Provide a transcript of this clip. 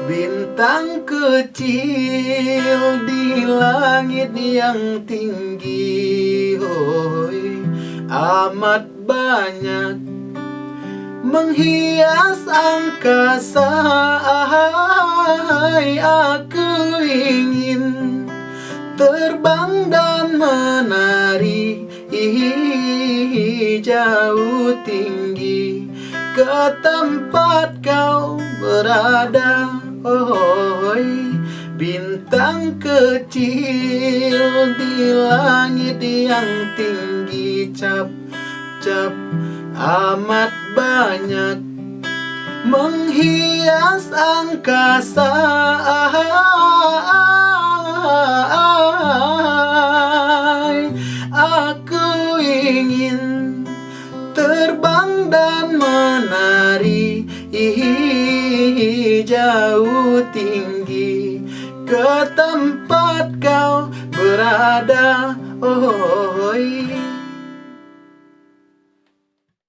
Bintang kecil di langit yang tinggi, hoi, amat banyak menghias angkasa. Aku ingin terbang dan menari jauh tinggi ke tempat kau berada. Oi, bintang kecil di langit yang tinggi, cap cap amat banyak menghias angkasa. Aku ingin terbang dan menari jauh tinggi ke tempat kau berada. Oh,